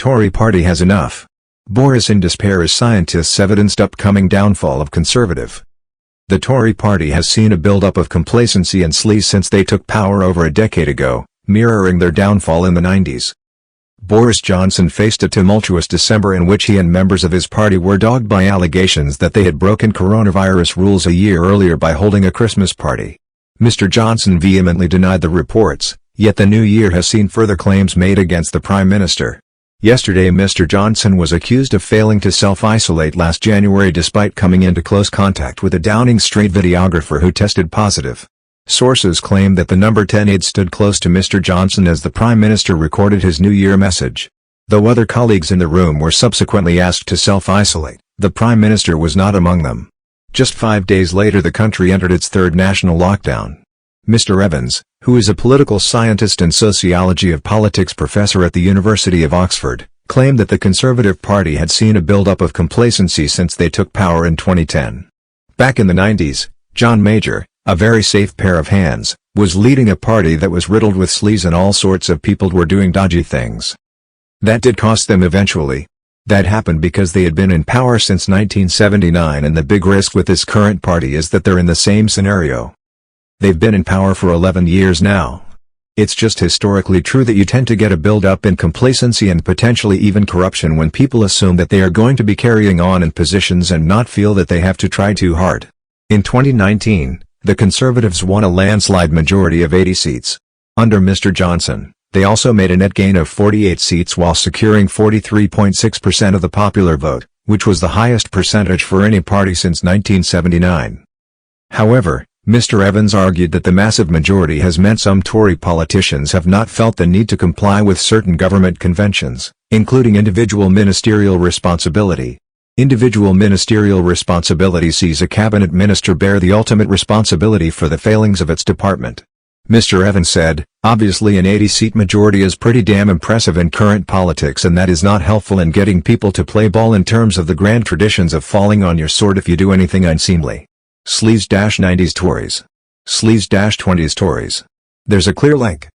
Tory party has enough. Boris in despair as scientists evidenced upcoming downfall of Conservative. The Tory party has seen a build-up of complacency and sleaze since they took power over a decade ago, mirroring their downfall in the 90s. Boris Johnson faced a tumultuous December in which he and members of his party were dogged by allegations that they had broken coronavirus rules a year earlier by holding a Christmas party. Mr. Johnson vehemently denied the reports, yet the new year has seen further claims made against the Prime Minister. Yesterday Mr. Johnson was accused of failing to self-isolate last January despite coming into close contact with a Downing Street videographer who tested positive. Sources claim that the number 10 aide stood close to Mr. Johnson as the Prime Minister recorded his New Year message. Though other colleagues in the room were subsequently asked to self-isolate, the Prime Minister was not among them. Just 5 days later the country entered its third national lockdown. Mr. Evans, who is a political scientist and sociology of politics professor at the University of Oxford, claimed that the Conservative Party had seen a build-up of complacency since they took power in 2010. Back in the 90s, John Major, a very safe pair of hands, was leading a party that was riddled with sleaze and all sorts of people were doing dodgy things. That did cost them eventually. That happened because they had been in power since 1979 and the big risk with this current party is that they're in the same scenario. They've been in power for 11 years now. It's just historically true that you tend to get a build-up in complacency and potentially even corruption when people assume that they are going to be carrying on in positions and not feel that they have to try too hard. In 2019, the Conservatives won a landslide majority of 80 seats. Under Mr. Johnson, they also made a net gain of 48 seats while securing 43.6% of the popular vote, which was the highest percentage for any party since 1979. However, Mr. Evans argued that the massive majority has meant some Tory politicians have not felt the need to comply with certain government conventions, including individual ministerial responsibility. Individual ministerial responsibility sees a cabinet minister bear the ultimate responsibility for the failings of its department. Mr. Evans said, "Obviously an 80-seat majority is pretty damn impressive in current politics and that is not helpful in getting people to play ball in terms of the grand traditions of falling on your sword if you do anything unseemly." Sleaze-90s Tories. Sleaze-20s Tories. There's a clear link.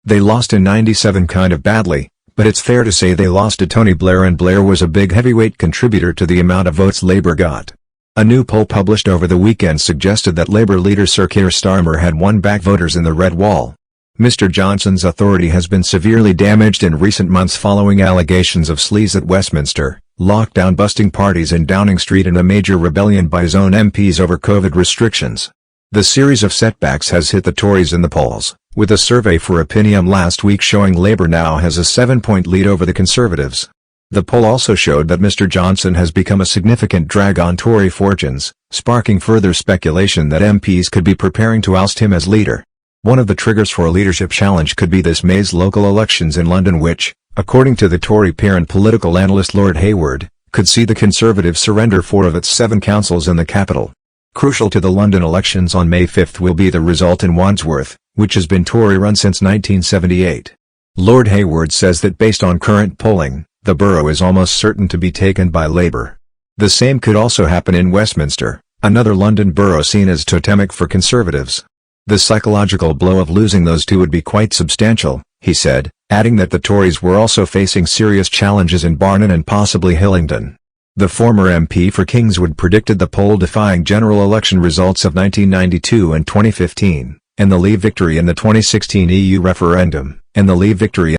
They lost in 97 kind of badly, but it's fair to say they lost to Tony Blair and Blair was a big heavyweight contributor to the amount of votes Labour got. A new poll published over the weekend suggested that Labour leader Sir Keir Starmer had won back voters in the Red Wall. Mr. Johnson's authority has been severely damaged in recent months following allegations of sleaze at Westminster, lockdown busting parties in Downing Street and a major rebellion by his own MPs over COVID restrictions. The series of setbacks has hit the Tories in the polls, with a survey for Opinium last week showing Labour now has a 7-point lead over the Conservatives. The poll also showed that Mr. Johnson has become a significant drag on Tory fortunes, sparking further speculation that MPs could be preparing to oust him as leader. One of the triggers for a leadership challenge could be this May's local elections in London which, according to the Tory parent political analyst Lord Hayward, could see the Conservatives surrender 4 of its 7 councils in the capital. Crucial to the London elections on May 5 will be the result in Wandsworth, which has been Tory-run since 1978. Lord Hayward says that based on current polling, the borough is almost certain to be taken by Labour. The same could also happen in Westminster, another London borough seen as totemic for Conservatives. The psychological blow of losing those 2 would be quite substantial, he said, adding that the Tories were also facing serious challenges in Barnet and possibly Hillingdon. The former MP for Kingswood predicted the poll-defying general election results of 1992 and 2015, and the Leave victory in the 2016 EU referendum, and the Leave victory